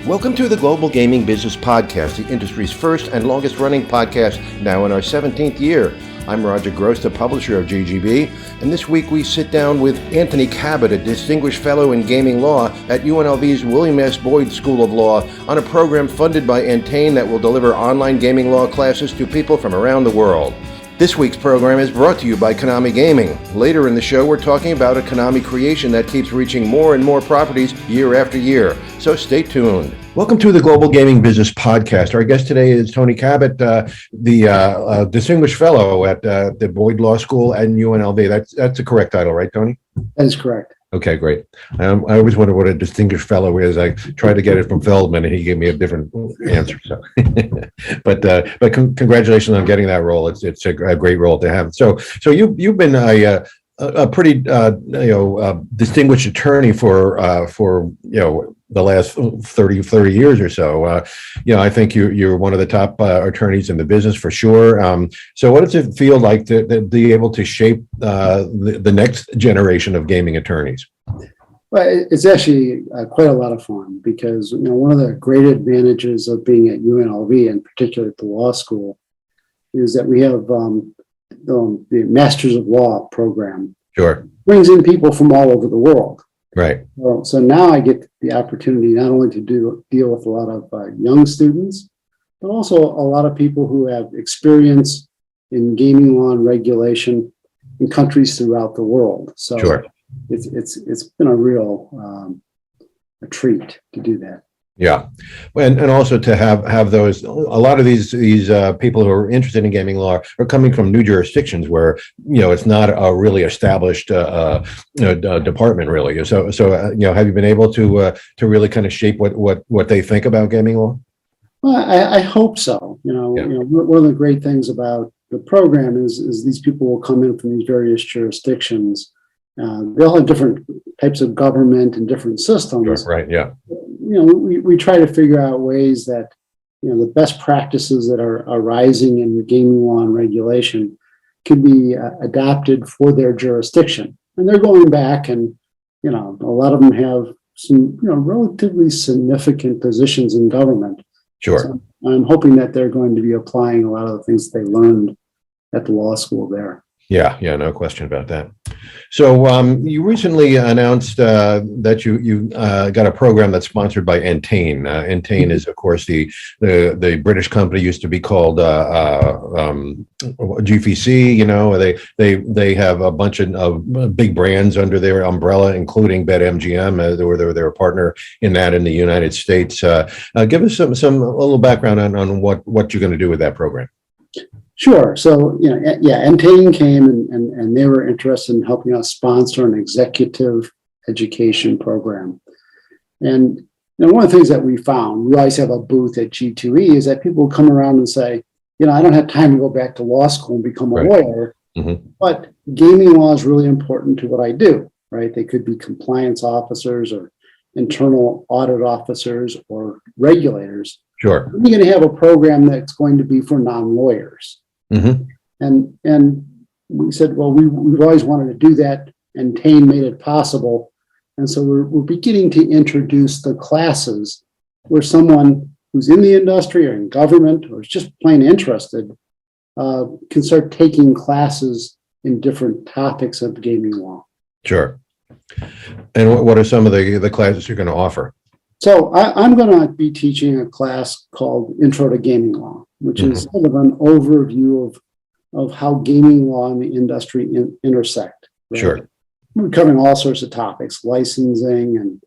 Welcome to the Global Gaming Business Podcast, the industry's first and longest running podcast, now in our 17th year. I'm Roger Gross, the publisher of GGB, and this week we sit down with Anthony Cabot, a distinguished fellow in gaming law at UNLV's William S. Boyd School of Law, on a program funded by Entain that will deliver online gaming law classes to people from around the world. This week's program is brought to you by Konami Gaming. Later in the show, we're talking about a Konami creation that keeps reaching more and more properties year after year. So stay tuned. Welcome to the Global Gaming Business Podcast. Our guest today is Tony Cabot, the distinguished fellow at the Boyd Law School and UNLV. That's the correct title, right, Tony? That is correct. Okay, great. I always wonder what a distinguished fellow is. I tried to get it from Feldman, and he gave me a different answer. So, but congratulations on getting that role. It's a great role to have. So you've been a pretty distinguished attorney for the last 30 years or so. I think you're one of the top attorneys in the business for sure. So what does it feel like to be able to shape the next generation of gaming attorneys? Well, it's actually quite a lot of fun because one of the great advantages of being at UNLV, and particularly at the law school, is that we have the Masters of Law program. Sure. Brings in people from all over the world. Right. So now I get the opportunity not only to deal with a lot of young students, but also a lot of people who have experience in gaming law and regulation in countries throughout the world. So sure. It's been a real a treat to do that. Yeah, and also to have those, a lot of these people who are interested in gaming law are coming from new jurisdictions where it's not a really established department really. So have you been able to really kind of shape what they think about gaming law? Well, I hope so. One of the great things about the program is these people will come in from these various jurisdictions. They all have different types of government and different systems. Sure, right. Yeah. We try to figure out ways that, the best practices that are arising in gaming law and regulation can be adapted for their jurisdiction. And they're going back and, a lot of them have some, relatively significant positions in government. Sure. So I'm hoping that they're going to be applying a lot of the things they learned at the law school there. Yeah, no question about that. So you recently announced that you got a program that's sponsored by Entain. Entain is, of course, the British company, used to be called GVC. They have a bunch of big brands under their umbrella, including BetMGM. They're a partner in that in the United States. Give us a little background on what you're going to do with that program. Sure. So, Entain came and they were interested in helping us sponsor an executive education program. And one of the things that we found, we always have a booth at G2E, is that people come around and say, I don't have time to go back to law school and become a lawyer, but gaming law is really important to what I do, right? They could be compliance officers or internal audit officers or regulators. Sure. We're going to have a program that's going to be for non-lawyers. And we said, well, we've always wanted to do that, and Entain made it possible. And so we're beginning to introduce the classes where someone who's in the industry or in government or is just plain interested can start taking classes in different topics of gaming law. Sure. And what are some of the classes you're going to offer? So I'm going to be teaching a class called Intro to Gaming Law, which is sort of an overview of how gaming law and the industry intersect. Right? Sure. We're covering all sorts of topics, licensing and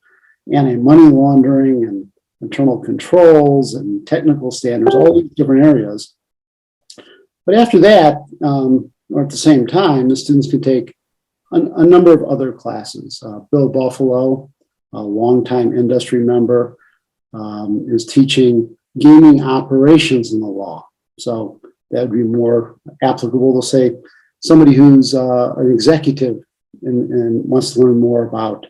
anti-money laundering and internal controls and technical standards, all these different areas. But after that, or at the same time, the students can take a number of other classes. Bill Buffalo, a longtime industry member, is teaching gaming operations in the law. So that would be more applicable to, say, somebody who's an executive and wants to learn more about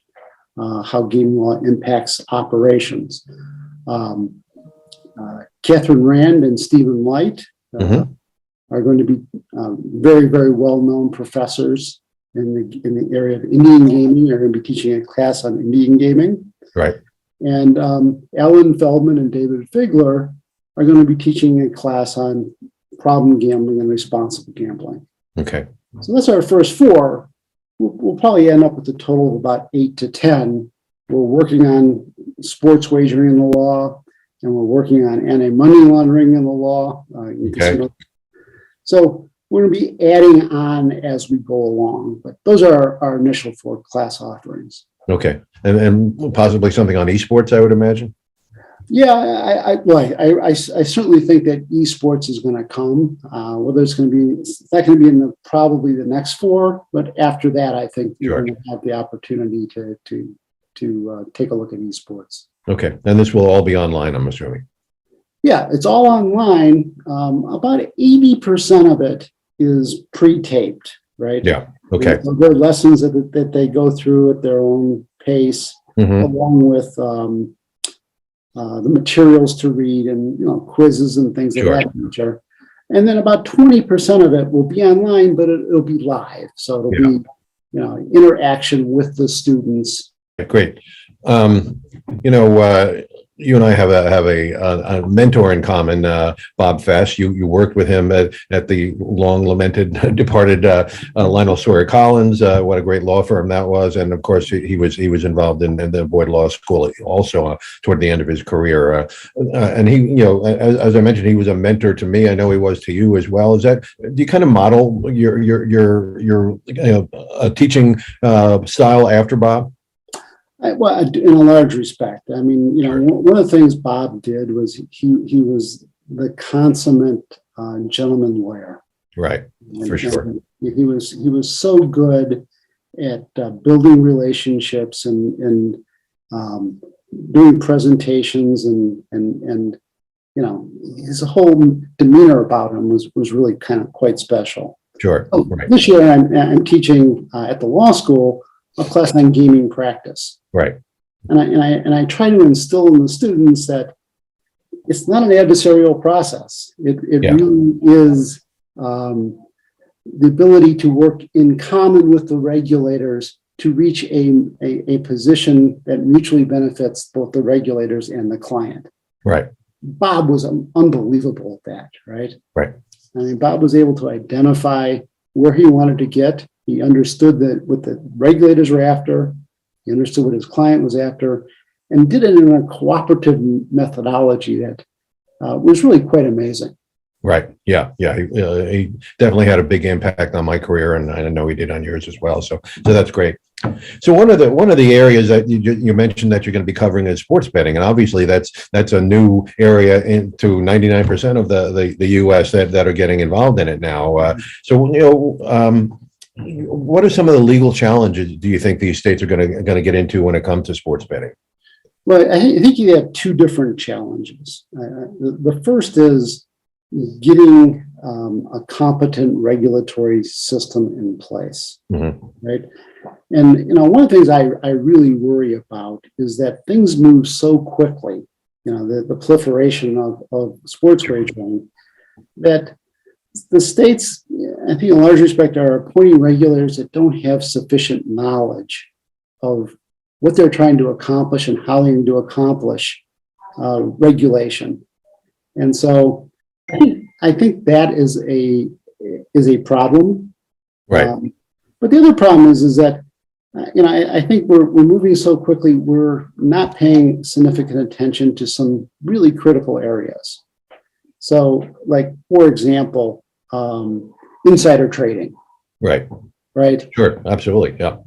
how gaming law impacts operations. Catherine Rand and Stephen Light are going to be very, very well-known professors in the area of Indian gaming. Are going to be teaching a class on Indian gaming. Right. And Alan Feldman and David Figler are going to be teaching a class on problem gambling and responsible gambling. Okay. So that's our first four. We'll probably end up with a total of about 8 to 10. We're working on sports wagering in the law, and we're working on anti-money laundering in the law. Okay. So we're going to be adding on as we go along, but those are our initial 4 class offerings. Okay. And possibly something on esports, I would imagine. Yeah, I certainly think that esports is going to come. Whether it's not going to be in probably the next 4, but after that, I think Sure. we're going to have the opportunity to take a look at esports. Okay. And this will all be online, I'm assuming. Yeah, it's all online. About 80% of it is pre-taped, right? Yeah. Okay. There are lessons that they go through at their own pace, along with the materials to read and quizzes and things of that nature. And then about 20% of it will be online, but it'll be live, so it'll be interaction with the students. Great. You and I have a mentor in common, Bob Fest. You worked with him at the long lamented departed Lionel Sawyer Collins. What a great law firm that was, and of course he was involved in the Boyd Law School also toward the end of his career. And he, as I mentioned, he was a mentor to me. I know he was to you as well. Do you kind of model your teaching style after Bob? Well, in a large respect. I mean, one of the things Bob did was he was the consummate gentleman lawyer. Right, for sure. He was so good at building relationships and doing presentations and his whole demeanor about him was really kind of quite special. Sure. So right. This year I'm teaching at the law school a class on gaming practice. Right. And I try to instill in the students that it's not an adversarial process. It really is the ability to work in common with the regulators to reach a position that mutually benefits both the regulators and the client. Right. Bob was unbelievable at that, right? Right. I mean, Bob was able to identify where he wanted to get. He understood that what the regulators were after. He understood what his client was after, and did it in a cooperative methodology that was really quite amazing. Right. Yeah. He definitely had a big impact on my career, and I know he did on yours as well. So that's great. So one of the areas that you mentioned that you're going to be covering is sports betting, and obviously that's a new area into 99% of the U.S. that are getting involved in it now. What are some of the legal challenges do you think these states are going to get into when it comes to sports betting? Well, I think you have 2 different challenges. The first is getting a competent regulatory system in place, right? And one of the things I really worry about is that things move so quickly. The proliferation of sports wagering, that the states, I think in large respect, are appointing regulators that don't have sufficient knowledge of what they're trying to accomplish and how they're going to accomplish regulation. And so I think that is a problem. Right. But the other problem is that I think we're moving so quickly, we're not paying significant attention to some really critical areas. So, like, for example, insider trading. Right. Right. Sure. Absolutely. Yeah.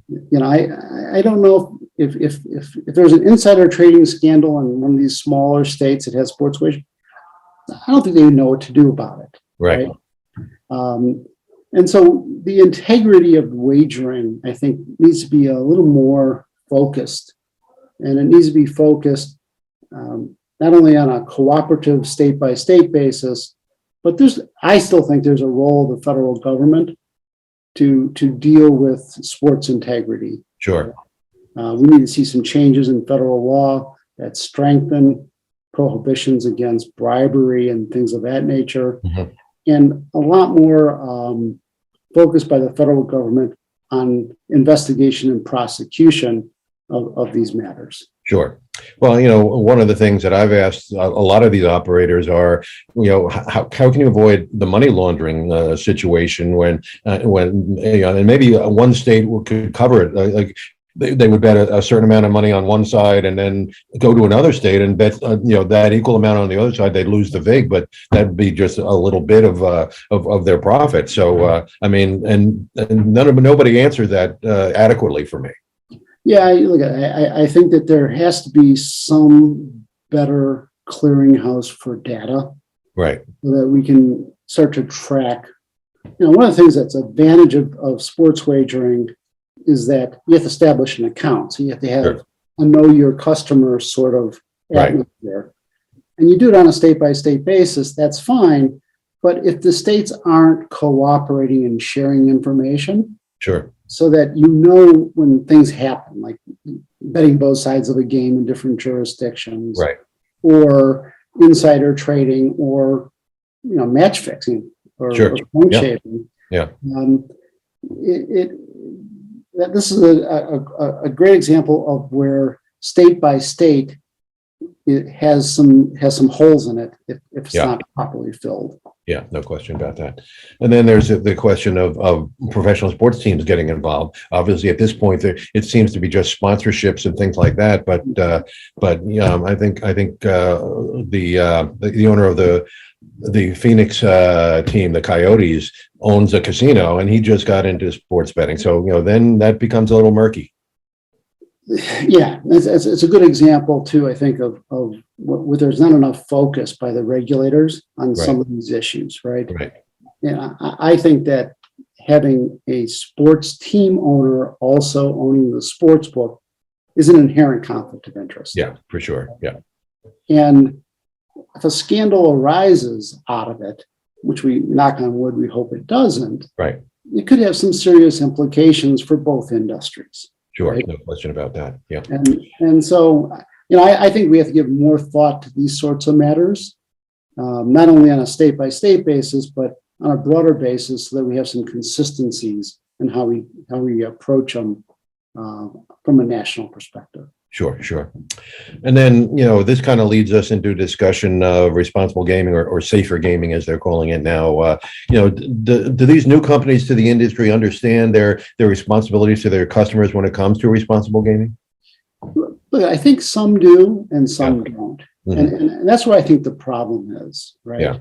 I don't know if there's an insider trading scandal in one of these smaller states that has sports wagering, I don't think they know what to do about it. Right. And so the integrity of wagering, I think, needs to be a little more focused, and it needs to be focused not only on a cooperative state-by-state basis, but I still think there's a role of the federal government to deal with sports integrity. Sure. We need to see some changes in federal law that strengthen prohibitions against bribery and things of that nature, and a lot more focus by the federal government on investigation and prosecution of these matters. Sure. Well, one of the things that I've asked a lot of these operators are, how can you avoid the money laundering situation when and maybe one state could cover it, like they would bet a certain amount of money on one side and then go to another state and bet that equal amount on the other side. They'd lose the vig, but that'd be just a little bit of their profit. So I mean, and nobody answered that adequately for me. Yeah, look, I think that there has to be some better clearinghouse for data, right? So that we can start to track. One of the things that's advantage of sports wagering is that you have to establish an account. So you have to have a know your customer sort of atmosphere. Right. And you do it on a state-by-state basis, that's fine. But if the states aren't cooperating and sharing information, sure, so that when things happen, like betting both sides of a game in different jurisdictions, right, or insider trading, or match fixing, or point shaving. Yeah. This is a great example of where state by state it has some holes in it if it's not properly filled. Yeah, no question about that. And then there's the question of professional sports teams getting involved. Obviously, at this point, it seems to be just sponsorships and things like that. But I think the owner of the Phoenix team, the Coyotes, owns a casino, and he just got into sports betting. So then that becomes a little murky. Yeah, it's a good example too. I think of what there's not enough focus by the regulators on some of these issues, right? Right. And I think that having a sports team owner also owning the sports book is an inherent conflict of interest. Yeah, for sure. Yeah. And if a scandal arises out of it, which we knock on wood, we hope it doesn't. Right. It could have some serious implications for both industries. Sure, right? No question about that. Yeah. And so, I think we have to give more thought to these sorts of matters, not only on a state by state basis, but on a broader basis, so that we have some consistencies in how we approach them from a national perspective. Sure. And then, this kind of leads us into discussion of responsible gaming or safer gaming, as they're calling it now. Do these new companies to the industry understand their responsibilities to their customers when it comes to responsible gaming? Look, I think some do and some don't. Mm-hmm. And that's where I think the problem is, right? Yeah.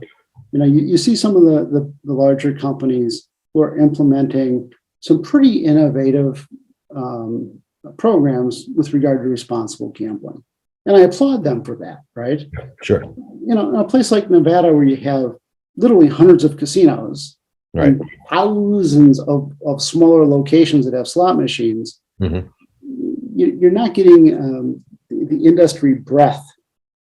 You see some of the larger companies who are implementing some pretty innovative programs with regard to responsible gambling. And I applaud them for that, right? Sure. In a place like Nevada, where you have literally hundreds of casinos, right, and thousands of smaller locations that have slot machines, mm-hmm. You're not getting the industry breadth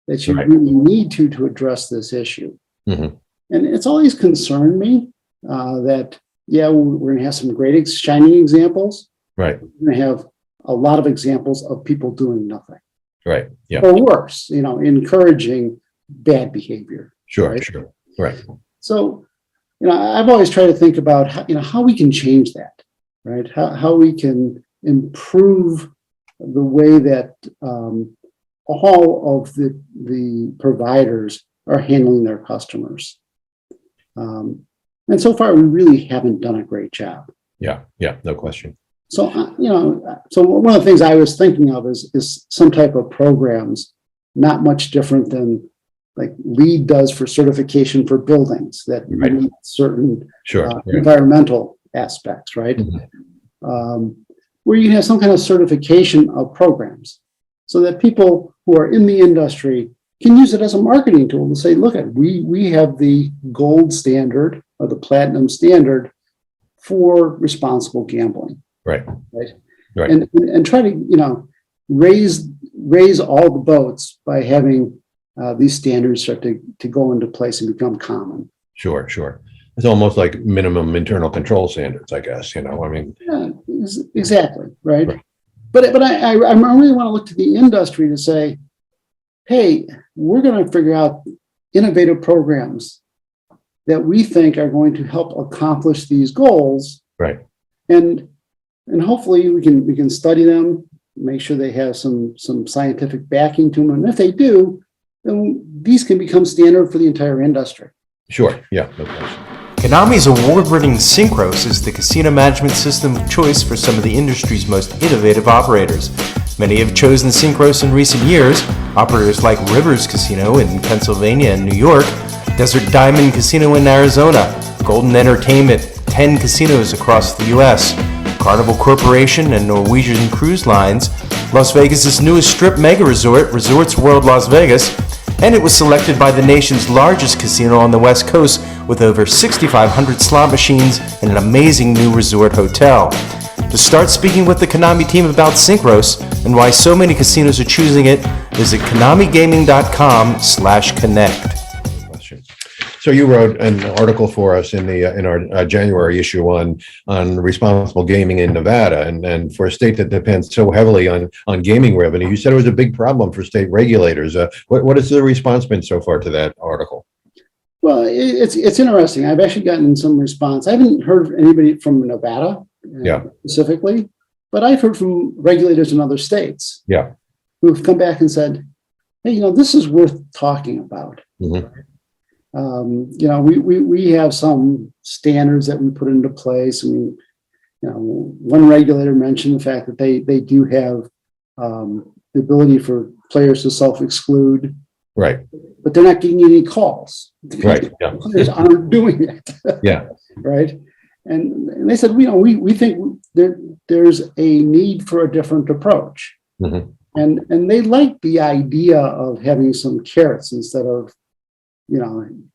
that you really need to address this issue. Mm-hmm. And it's always concerned me that, we're going to have some great shining examples. Right. We're going to have a lot of examples of people doing nothing. Right. Yeah. Or worse, encouraging bad behavior. Sure. Right? Sure. Right. So, I've always tried to think about how we can change that, right? How we can improve the way that all of the providers are handling their customers. And so far, we really haven't done a great job. Yeah. No question. So, so one of the things I was thinking of is some type of programs, not much different than like LEED does for certification for buildings that meet certain environmental aspects, right? Mm-hmm. Where you can have some kind of certification of programs so that people who are in the industry can use it as a marketing tool to say, look, we have the gold standard or the platinum standard for responsible gambling. Right. And try to, raise all the boats by having these standards start to go into place and become common. Sure. It's almost like minimum internal control standards, I guess, Yeah, exactly. Right. But I really want to look to the industry to say, hey, we're going to figure out innovative programs that we think are going to help accomplish these goals. Right. And hopefully we can study them make sure they have some scientific backing to them. And if they do, then these can become standard for the entire industry. Sure. Yeah. No question. Konami's award-winning Synchros is the casino management system of choice for some of the industry's most innovative operators. Many have chosen Synchros in recent years. Operators like Rivers Casino in Pennsylvania and New York, Desert Diamond Casino in Arizona, Golden Entertainment, 10 casinos across the U.S., Carnival Corporation and Norwegian Cruise Lines, Las Vegas' newest strip mega resort, Resorts World Las Vegas, and it was selected by the nation's largest casino on the West Coast with over 6,500 slot machines and an amazing new resort hotel. To start speaking with the Konami team about Synchros and why so many casinos are choosing it, visit konamigaming.com/connect. So you wrote an article for us in our January issue on responsible gaming in Nevada, and for a state that depends so heavily on gaming revenue, you said it was a big problem for state regulators. What has the response been so far to that article? Well, it's interesting. I've actually gotten some response. I haven't heard of anybody from Nevada specifically, but I've heard from regulators in other states who've come back and said, hey, this is worth talking about. Mm-hmm. We have some standards that we put into place. I mean, one regulator mentioned the fact that they do have the ability for players to self-exclude. Right. But they're not getting any calls. Right. Yeah. Players aren't doing it. Yeah. Right. And they said, we think there's a need for a different approach. Mm-hmm. And they like the idea of having some carrots instead of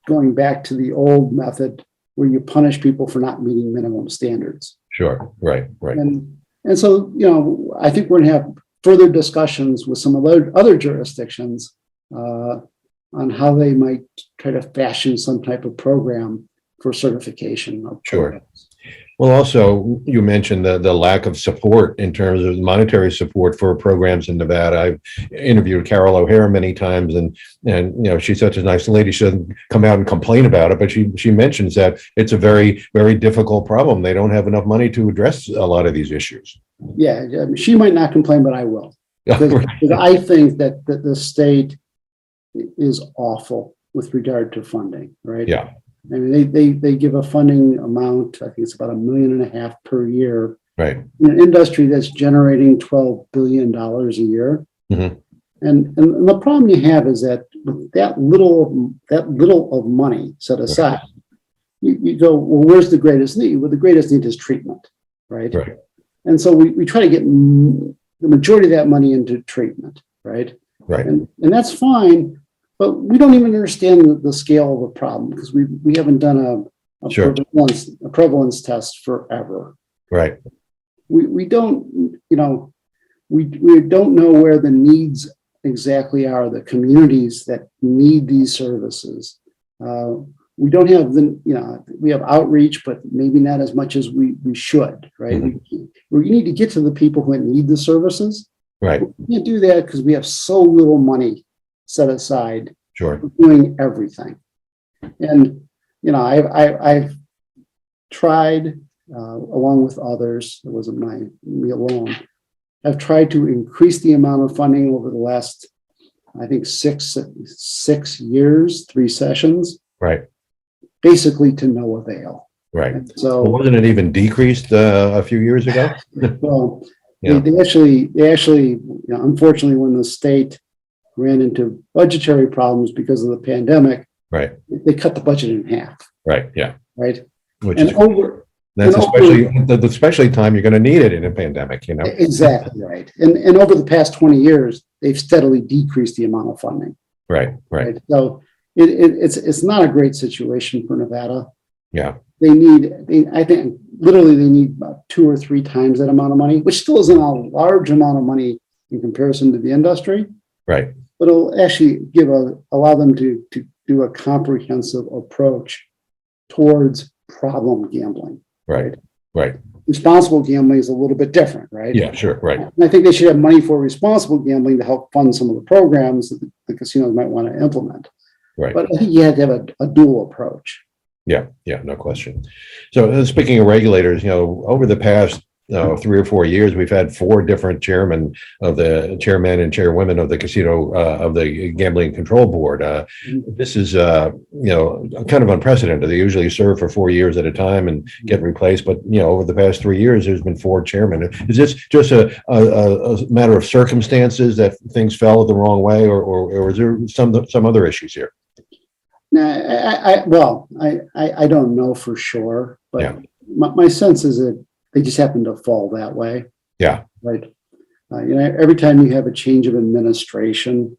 going back to the old method where you punish people for not meeting minimum standards. Sure. Right. And so, I think we're going to have further discussions with some other jurisdictions on how they might try to fashion some type of program for certification of programs. Well, also, you mentioned the lack of support in terms of monetary support for programs in Nevada. I've interviewed Carol O'Hare many times, and she's such a nice lady. She doesn't come out and complain about it, but she mentions that it's a very, very difficult problem. They don't have enough money to address a lot of these issues. Yeah, she might not complain, but I will. Because I think that the state is awful with regard to funding, right? Yeah. I mean, they give a funding amount, I think it's about $1.5 million per year. Right. In an industry that's generating $12 billion a year. Mm-hmm. And the problem you have is that with that little of money set aside, you go, well, where's the greatest need? Well, the greatest need is treatment, right? Right. And so we try to get the majority of that money into treatment, right? Right. And that's fine. But we don't even understand the scale of the problem because we haven't done a prevalence test forever. Right. We don't, we don't know where the needs exactly are, the communities that need these services. We don't have we have outreach, but maybe not as much as we should, right? Mm-hmm. We need to get to the people who need the services. Right. We can't do that because we have so little money set aside for doing everything. And I've tried along with others, it wasn't me alone, I've tried to increase the amount of funding over the last, I think 6 years, 3 sessions, right, basically to no avail. Right. And so wasn't it even decreased a few years ago? Well, they actually unfortunately, when the state ran into budgetary problems because of the pandemic, right, they cut the budget in half. Right. Yeah. Right. Which and is that's especially time you're going to need it in a pandemic, Exactly right. And over the past 20 years, they've steadily decreased the amount of funding. Right. So it's not a great situation for Nevada. Yeah. I think literally they need about 2 or 3 times that amount of money, which still isn't a large amount of money in comparison to the industry. Right. But it'll actually allow them to do a comprehensive approach towards problem gambling. Right. Responsible gambling is a little bit different, right? Yeah, sure. Right. And I think they should have money for responsible gambling to help fund some of the programs that the casinos might want to implement. Right. But I think you have to have a dual approach. Yeah, no question. So speaking of regulators, over the past 3 or 4 years, we've had 4 different chairmen and chairwomen of the casino of the Gambling Control Board. This is kind of unprecedented. They usually serve for 4 years at a time and get replaced, but over the past 3 years, there's been 4 chairmen. Is this just a matter of circumstances that things fell the wrong way, or is there some other issues here? No, I don't know for sure, but Yeah. my sense is that they just happen to fall that way. Yeah. Right. Every time you have a change of administration,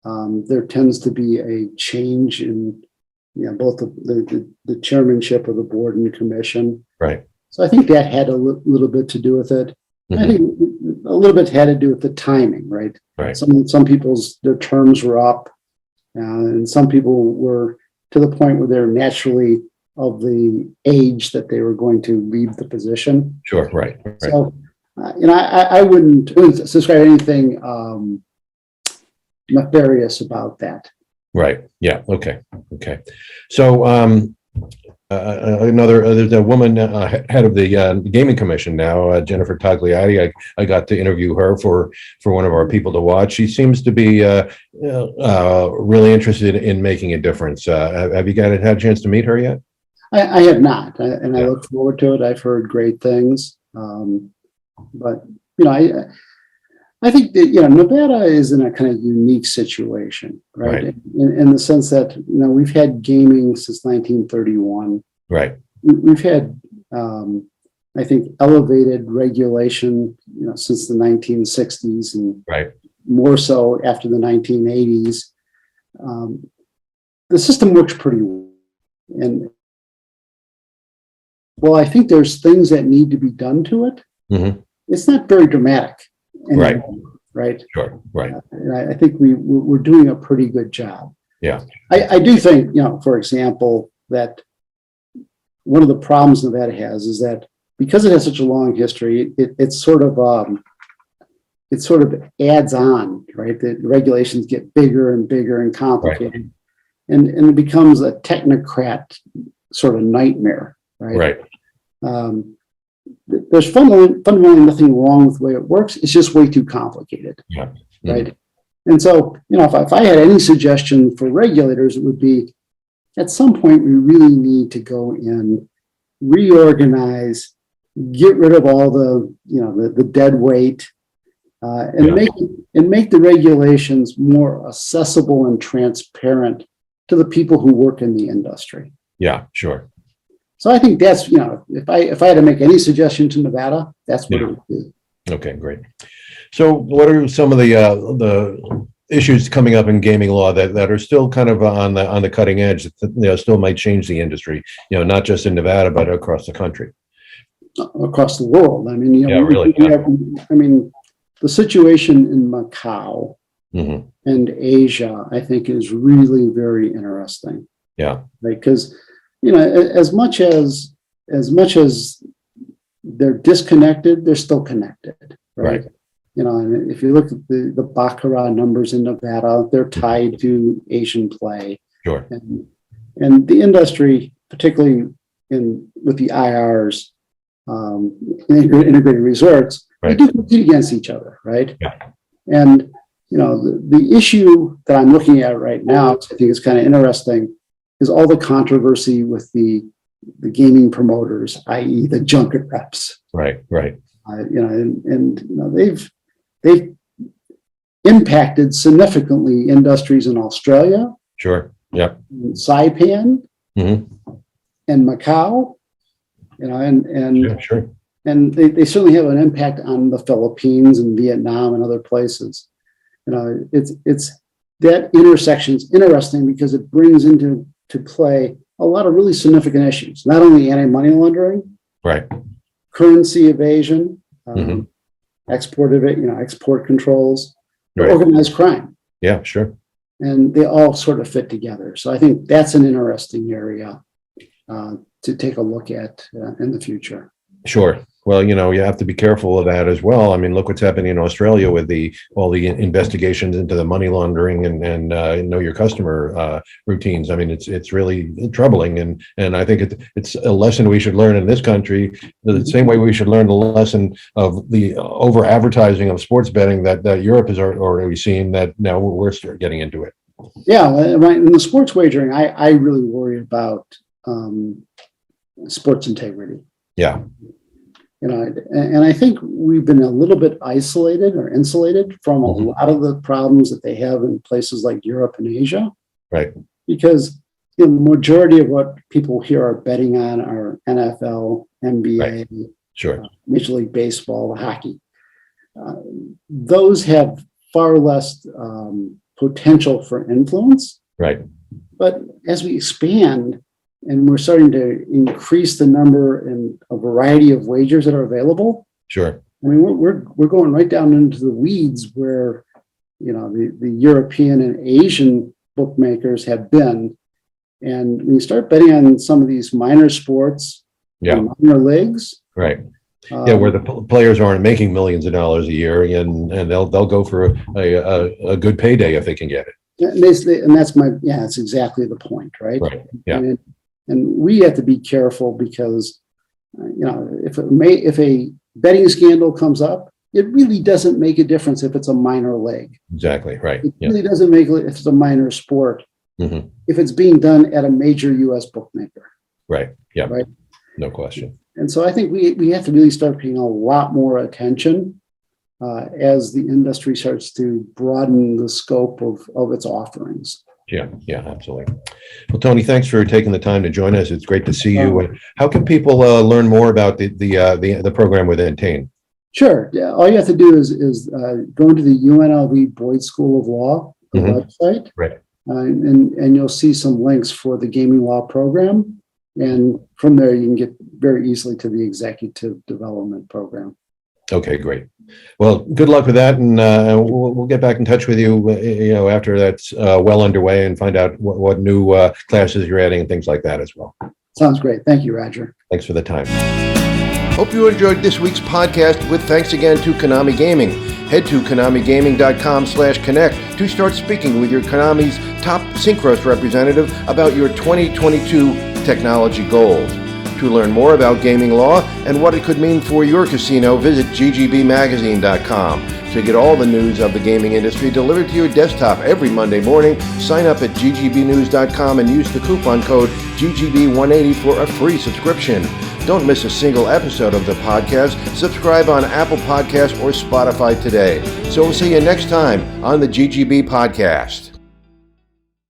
there tends to be a change in both the chairmanship of the board and commission. Right. So I think that had a little bit to do with it. Mm-hmm. I think a little bit had to do with the timing, right? Right. Some people's their terms were up, and some people were to the point where they're naturally of the age that they were going to leave the position. Sure. Right. So, I wouldn't subscribe to anything nefarious about that. Right. Yeah. Okay. So, there's a woman head of the gaming commission now, Jennifer Tagliati. I got to interview her for one of our people to watch. She seems to be really interested in making a difference. Have you had a chance to meet her yet? I have not, and I look forward to it. I've heard great things, but I think that Nevada is in a kind of unique situation, right? In the sense that we've had gaming since 1931. Right. We've had, I think, elevated regulation, since the 1960s, and more so after the 1980s. The system works pretty well, and I think there's things that need to be done to it. Mm-hmm. It's not very dramatic. Right. Sure. Right. I think we're doing a pretty good job. Yeah. I do think, for example, that one of the problems Nevada has is that because it has such a long history, it sort of adds on, right? The regulations get bigger and bigger and complicated, and it becomes a technocrat sort of nightmare, right? There's fundamentally nothing wrong with the way it works. It's just way too complicated, right? And so, if I had any suggestion for regulators, it would be, at some point, we really need to go in, reorganize, get rid of all the dead weight, and make the regulations more accessible and transparent to the people who work in the industry. Yeah, sure. So I think that's, if I had to make any suggestion to Nevada, that's what it would be. Okay, great. So what are some of the issues coming up in gaming law that are still kind of on the cutting edge that still might change the industry, not just in Nevada, but across the country? Across the world. I mean, the situation in Macau and Asia, I think, is really very interesting. Yeah. Because as much as they're disconnected, they're still connected, right? And if you look at the baccarat numbers in Nevada, they're tied to Asian play. Sure. And the industry, particularly with the IRs, integrated resorts, they do compete against each other, right? Yeah. And the issue that I'm looking at right now, I think is kind of interesting, is all the controversy with the gaming promoters, i.e., the junket reps. Right. They've impacted significantly industries in Australia. Sure. Yeah. Saipan and Macau. Sure. And they certainly have an impact on the Philippines and Vietnam and other places. It's that intersection's interesting because it brings into play a lot of really significant issues, not only anti-money laundering, currency evasion, export controls, organized crime. Yeah, sure. And they all sort of fit together. So I think that's an interesting area to take a look at in the future. Sure. Well, you have to be careful of that as well. I mean, look what's happening in Australia with all the investigations into the money laundering and know your customer routines. I mean, it's really troubling, and I think it's a lesson we should learn in this country. The same way we should learn the lesson of the over advertising of sports betting that Europe has already seen. That now we're getting into it. Yeah, right. In the sports wagering, I really worry about sports integrity. Yeah. And I think we've been a little bit isolated or insulated from a lot of the problems that they have in places like Europe and Asia. Right. Because the majority of what people here are betting on are NFL, NBA, right. Sure. Major League Baseball, hockey. Those have far less potential for influence. Right. But as we expand, and we're starting to increase the number and a variety of wagers that are available. Sure. I mean, we're going right down into the weeds where, the European and Asian bookmakers have been. And when you start betting on some of these minor sports, minor leagues. Right. Where the players aren't making millions of dollars a year, and they'll go for a good payday if they can get it. And that's exactly the point, right? Right. Yeah. And we have to be careful because, if a betting scandal comes up, it really doesn't make a difference if it's a minor league. Exactly. Right. It really doesn't make it if it's a minor sport. Mm-hmm. If it's being done at a major U.S. bookmaker. Right. Yeah. Right. No question. And so I think we have to really start paying a lot more attention as the industry starts to broaden the scope of its offerings. Yeah, absolutely. Well, Tony, thanks for taking the time to join us. It's great to see you. How can people learn more about the program with Entain? Sure. Yeah, all you have to do is go into the UNLV Boyd School of Law website, right? And you'll see some links for the gaming law program, and from there you can get very easily to the executive development program. Okay, great. Well, good luck with that, and we'll get back in touch with you, after that's well underway, and find out what new classes you're adding and things like that as well. Sounds great. Thank you, Roger. Thanks for the time. Hope you enjoyed this week's podcast with thanks again to Konami Gaming. Head to konamigaming.com/connect to start speaking with your Konami's top Synchros representative about your 2022 technology goals. To learn more about gaming law and what it could mean for your casino, visit ggbmagazine.com. To get all the news of the gaming industry delivered to your desktop every Monday morning, sign up at ggbnews.com and use the coupon code GGB180 for a free subscription. Don't miss a single episode of the podcast. Subscribe on Apple Podcasts or Spotify today. So we'll see you next time on the GGB Podcast.